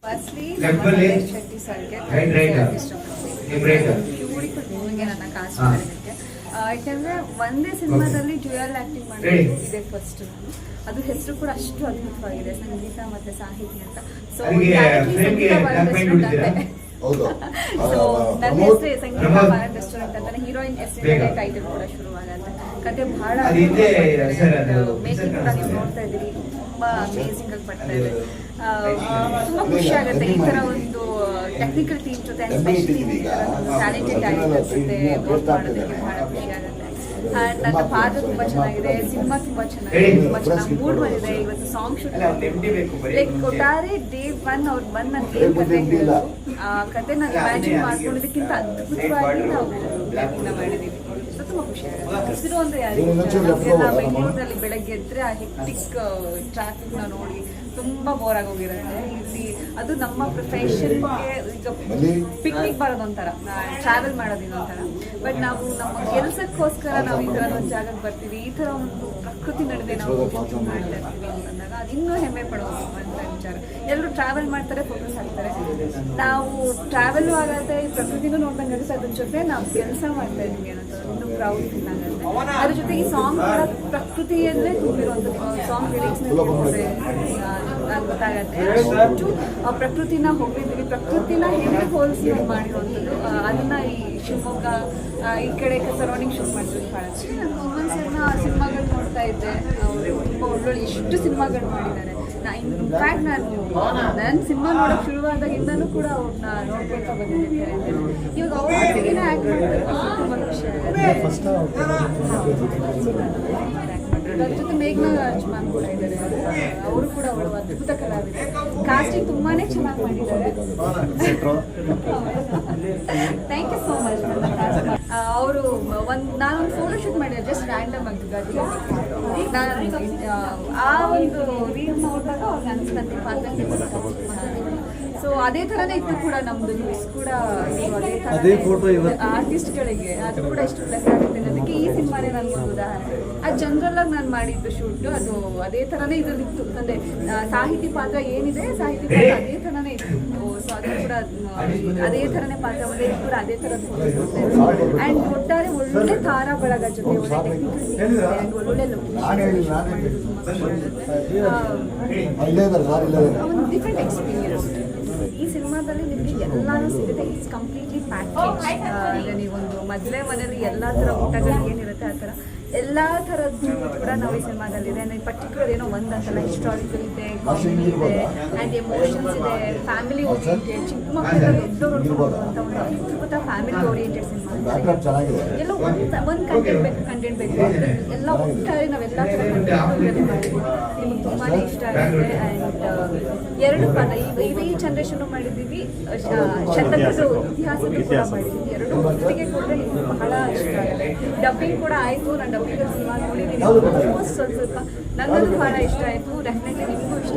Firstly Shetty ಸರ್ಗೆ ನನ್ನ cost ಮಾಡೋದಕ್ಕೆ ಯಾಕೆಂದ್ರೆ ಒಂದೇ ಸಿನಿಮಾದಲ್ಲಿ ಡ್ಯೂಯಲ್ ಆಕ್ಟಿಂಗ್ ಮಾಡೋದು ಇದೆ ಫಸ್ಟ್ ನಾನು. ಅದು ಹೆಸರು ಕೂಡ ಅಷ್ಟು ಅದ್ಭುತವಾಗಿದೆ, ಸಂಗೀತ ಮತ್ತೆ ಸಾಹಿತಿ ಅಂತ. ಸೊ ನನ್ನ ಹೆಸರು ಸಂಗೀತ ಭಾರತ್ ರೆಸ್ಟೋರೆಂಟ್ ಅಂತಾನೆ, ಹೀರೋಯಿನ್ ಹೆಸರಿನ ಟೈಟಲ್ ಕೂಡ ಶುರುವಾಗತ್ತೆ. ಕತೆ ಬಹಳ ಮೇಕಿಂಗ್ ಕೂಡ ನೀವು ನೋಡ್ತಾ ಇದ್ದೀರಿ, ತುಂಬಾ ಅಮೇಸಿಂಗ್ ಆಗಿ ಬರ್ತಾ ಇದೆ. ತುಂಬಾ ಖುಷಿ ಆಗುತ್ತೆ ಈ ತರ ಒಂದು ಟೆಕ್ನಿಕಲ್ ಟೀಮ್ ಜೊತೆ, ಎಸ್ಪೆಷಲಿ ಟ್ಯಾಲೆಂಟೆಡ್ ಆಕ್ಟರ್ಸ್ ಜೊತೆ ವರ್ಕ್ ಮಾಡೋದಕ್ಕೆ ಬಹಳ ಖುಷಿ ಆಗುತ್ತೆ. ಅಂಡ್ ನನ್ನ ಪಾತ್ರ ತುಂಬಾ ಚೆನ್ನಾಗಿದೆ, ಸಿನಿಮಾ ತುಂಬಾ ಚೆನ್ನಾಗಿದೆ, ತುಂಬಾ ಚೆನ್ನಾಗಿ ಮೂಡ್ ಬಂದಿದೆ. ಇವತ್ತು ಸಾಂಗ್ ಶೂಟ್ ಲೈಕ್ ಒಟ್ಟಾರೆ ಡೇ ಒನ್ ಅವ್ರು ಬಂದು ನನಗೆ ಏನ್ ಕತೆ ಹೇಳಿದ್ರು, ಆ ಕತೆ ನಾನು ಇಮ್ಯಾಜಿನ್ ಮಾಡ್ಕೊಂಡಿದ್ದಕ್ಕಿಂತ ಅದ್ಭುತವಾಗಿ ನಾವು ಮಾಡಿದೀವಿ. ತುಂಬಾ ಖುಷಿ ಆಗುತ್ತೆ. ಹಸಿರು ಅಂದ್ರೆ ಯಾರಿಗೂ ಬೆಂಗಳೂರಿನಲ್ಲಿ ಬೆಳಗ್ಗೆ ಎದ್ರೆ ಆ ಹೆಕ್ಟಿಕ್ ಟ್ರಾಫಿಕ್ ನ ನೋಡಿ ತುಂಬಾ ಬೋರ್ ಆಗೋಗಿರುತ್ತೆ. ಇಲ್ಲಿ ಅದು ನಮ್ಮ ಪ್ರೊಫೆಷನ್ಗೆ ಈಗ ಪಿಕ್ನಿಕ್ ಬರೋದು ಒಂಥರ, ಟ್ರಾವೆಲ್ ಮಾಡೋದು ಇನ್ನೊಂಥರ. ಬಟ್ ನಾವು ನಮ್ಮ ಕೆಲಸಕ್ಕೋಸ್ಕರ ನಾವು ಈ ತರ ಒಂದು ಜಾಗಕ್ಕೆ ಬರ್ತೀವಿ, ಈ ತರ ಒಂದು ಪ್ರಕೃತಿ ನಡುವೆ ನಾವು ಮಾಡ್ತಾ ಇರ್ತೀವಿ ಅಂತಂದಾಗ ಅದು ಇನ್ನೂ ಹೆಮ್ಮೆ ಪಡೋದು ಅಂತ ವಿಚಾರ. ಎಲ್ಲರೂ ಟ್ರಾವೆಲ್ ಮಾಡ್ತಾರೆ, ಫೋಟೋಸ್ ಹಾಕ್ತಾರೆ, ನಾವು ಟ್ರಾವೆಲ್ ಆಗತ್ತೆ, ಈ ಪ್ರಕೃತಿನೂ ನೋಡ್ದಂಗೆ ಆಗುತ್ತೆ, ಅದ್ರ ಜೊತೆ ನಾವು ಕೆಲಸ ಮಾಡ್ತಾ ಇದ್ವಿ ಅನ್ನೋದು ಒಂದು ಪ್ರೌಡ್ ಫೀಲ್ ಆಗುತ್ತೆ. ಅದ್ರ ಜೊತೆ ಈ ಸಾಂಗ್ ಕೂಡ ಪ್ರಕೃತಿಯಲ್ಲೇ ತುಂಬಿರುವಂಥದ್ದು. ಸಾಂಗ್ ಲಿರಿಕ್ಸ್ ಗೊತ್ತಾಗತ್ತೆ ಅಷ್ಟು ಪ್ರಕೃತಿನ ಹೋಗಿದ್ದೀವಿ, ಪ್ರಕೃತಿನ ಹೇಗೆ ಹೋಲಿಸಿ ಮಾಡಿರುವಂಥದ್ದು. ಅದನ್ನ ಈ ಶಿವಮೊಗ್ಗ ಈ ಕಡೆ ಸರೌಂಡಿಂಗ್ ಶೂಟ್ ಮಾಡಿದ್ರು ಬಹಳ ಸಿನಿಮಾಗಳು ನೋಡ್ತಾ ಇದ್ದೆ. ಅವರು ತುಂಬ ಒಳ್ಳೊಳ್ಳೆ ಎಷ್ಟು ಸಿನಿಮಾಗಳು ಮಾಡಿದ್ದಾರೆ. ಇನ್ಫ್ಯಾಕ್ಟ್ ನಾನು ಸಿನಿಮಾ ನೋಡೋಕೆ ಶುರುವಾದಾಗಿಂದನೂ ಕೂಡ ಅವ್ರನ್ನ ನೋಡ್ಕೊಳ್ತಾ ಬಂದಿದ್ದೆ. ಇವಾಗ ಅವ್ರ ಜೊತೆಗೇನೆ ಆ್ಯಕ್ಟ್ ಮಾಡ್ತಾರೆ, ತುಂಬ ಖುಷಿ ಆಗುತ್ತೆ. ಅದ್ರ ಜೊತೆ ಮೇಘನಾ ರಾಜ್ ಮ್ಯಾಮ್ ಕೂಡ ಇದ್ದಾರೆ, ಅವರು ಕೂಡ ಅವಳು ಅದ್ಭುತ ಕಲಾವಿದೆ. ಕಾಸ್ಟಿಂಗ್ ತುಂಬಾನೇ ಚೆನ್ನಾಗಿ ಮಾಡಿದ್ದಾರೆ. Thank you so much. ಅವರು ನಾನೊಂದು ಫೋಟೋ ಶೂಟ್ ಮಾಡಿದೆ ಜಸ್ಟ್ ರ್ಯಾಂಡಮ್ ಆಗಿ ಆ ಒಂದು ರೀಲ್ ನೋಡಿದಾಗ ಅವ್ರಿಗೆ ಅನಿಸ್ತಂತೆ ಪಾತ್ರ. ಸೊ ಅದೇ ಥರನೇ ಇತ್ತು ಕೂಡ ನಮ್ಮದು ನ್ಯೂಸ್ ಕೂಡ ಅದೇ ಫೋಟೋ ಆರ್ಟಿಸ್ಟ್ಗಳಿಗೆ ಅದು ಕೂಡ ಎಷ್ಟು ಪ್ಲಸ್ ಆಗುತ್ತೆ ಅನ್ನೋದಕ್ಕೆ ಈ ಸಿನಿಮಾನೇ ನನಗೊಂದು ಉದಾಹರಣೆ. ಅದು ಜನರಲ್ ಆಗಿ ನಾನು ಮಾಡಿದ್ದು ಶೂಟ್, ಅದು ಅದೇ ಥರನೇ ಇದರಲ್ಲಿತ್ತು. ಅಂದರೆ ಸಾಹಿತಿ ಪಾತ್ರ ಏನಿದೆ, ಸಾಹಿತಿ ಪಾತ್ರ ಅದೇ ಥರನೇ ಇತ್ತು. ಸೊ ಅದು ಕೂಡ ಅದೇ ಥರನೇ ಪಾತ್ರ ಬಂದರೆ ಇದು ಕೂಡ ಅದೇ ಥರದ್ದು ಆ್ಯಂಡ್ ಒಟ್ಟಾರೆ ಒಳ್ಳೆ ತಾರಾ ಬಳಗ ಜೊತೆ ಒಳ್ಳೆ ಟೆಕ್ನಿಕಲ್ ಆ್ಯಂಡ್ ಒಳ್ಳೊಳ್ಳೆ ಒಂದು ಡಿಫ್ರೆಂಟ್ ಎಕ್ಸ್ಪೀರಿಯನ್ಸ್. ಈ ಸಿನಿಮಾದಲ್ಲಿ ನಿಮಗೆ ಎಲ್ಲಾನು ಸಿಗುತ್ತೆ. It's completely package. ನೀವೊಂದು ಮದುವೆ ಮನೆಯಲ್ಲಿ ಎಲ್ಲ ಥರ ಊಟಗಳು ಏನಿರುತ್ತೆ ಆ ಥರ ಎಲ್ಲ ಥರದ್ದು ಕೂಡ ನಾವು ಈ ಸಿನಿಮಾದಲ್ಲಿದೆ. ಪರ್ಟಿಕ್ಯುಲರ್ ಏನೋ ಒಂದು ಅಂತಲ್ಲ, ಹಿಸ್ಟಾರಿಕಲ್ ಇದೆ, ಕಾಮಿಡಿ ಇದೆ, ಆ್ಯಂಡ್ ಎಮೋಷನ್ಸ್ ಇದೆ, ಫ್ಯಾಮಿಲಿ ಓರಿಯೆಂಟೆಡ್, ಚಿಕ್ಕ ಮಕ್ಕಳೆಲ್ಲ ದೊಡ್ಡವರು ನೋಡುವಂಥ ಒಂದು ಅದ್ಭುತ ಫ್ಯಾಮಿಲಿ ಓರಿಯೆಂಟೆಡ್ ಸಿನಿಮಾ. ಎಲ್ಲ ಒಂದು ಕಂಟೆಂಟ್ ಬೇಕು ಎಲ್ಲ ಒಟ್ಟಾರೆ ನಾವೆಲ್ಲ ಥರ ನಿಮಗೆ ತುಂಬಾ ಇಷ್ಟ ಆಗುತ್ತೆ. ಆ್ಯಂಡ್ ಎರಡು ಪಾತ್ರ ಈ ಜನ್ರೇಷನ್ ಮಾಡಿದ್ದೀವಿ, ಶತಕದ ಇತಿಹಾಸಕ್ಕೂ ಕೂಡ ಮಾಡಿದ್ದೀವಿ. ಎರಡು ಒಟ್ಟಿಗೆ ಕೊಟ್ಟರೆ ನಿಮ್ಗೆ ಬಹಳ ಇಷ್ಟ ಆಗುತ್ತೆ. ಡಬ್ಬಿಂಗ್ ಕೂಡ ಆಯಿತು, ನಾನು ಡಬ್ಬಿಂಗ್ ಸಿನಿಮಾ ನೋಡಿದ್ದೀನಿ, ಆಲ್ಮೋಸ್ಟ್ ಸ್ವಲ್ಪ ನನಗದು ಬಹಳ ಇಷ್ಟ ಆಯಿತು. ಡೆಫಿನೆಟ್ಲಿ ನಿಮಗೂ ಇಷ್ಟ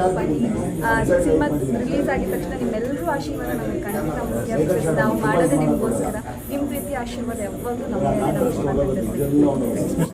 ಆಗುತ್ತೆ. ಸಿನಿಮಾ ರಿಲೀಸ್ ಆಗಿದ ತಕ್ಷಣ ನಿಮ್ಮೆಲ್ಲರೂ ಆಶೀರ್ವಾದ ನಮಗೆ ಖಂಡಿತ ಮುಖ್ಯ. ನಾವು ಮಾಡೋದೇ ನಿಮಗೋಸ್ಕರ. ನಿಮ್ಮ ಪ್ರೀತಿ ಆಶೀರ್ವಾದ ಯಾವಾಗಲೂ ನಮ್ಮ ಮೇಲೆ ನಾವು ಇಷ್ಟ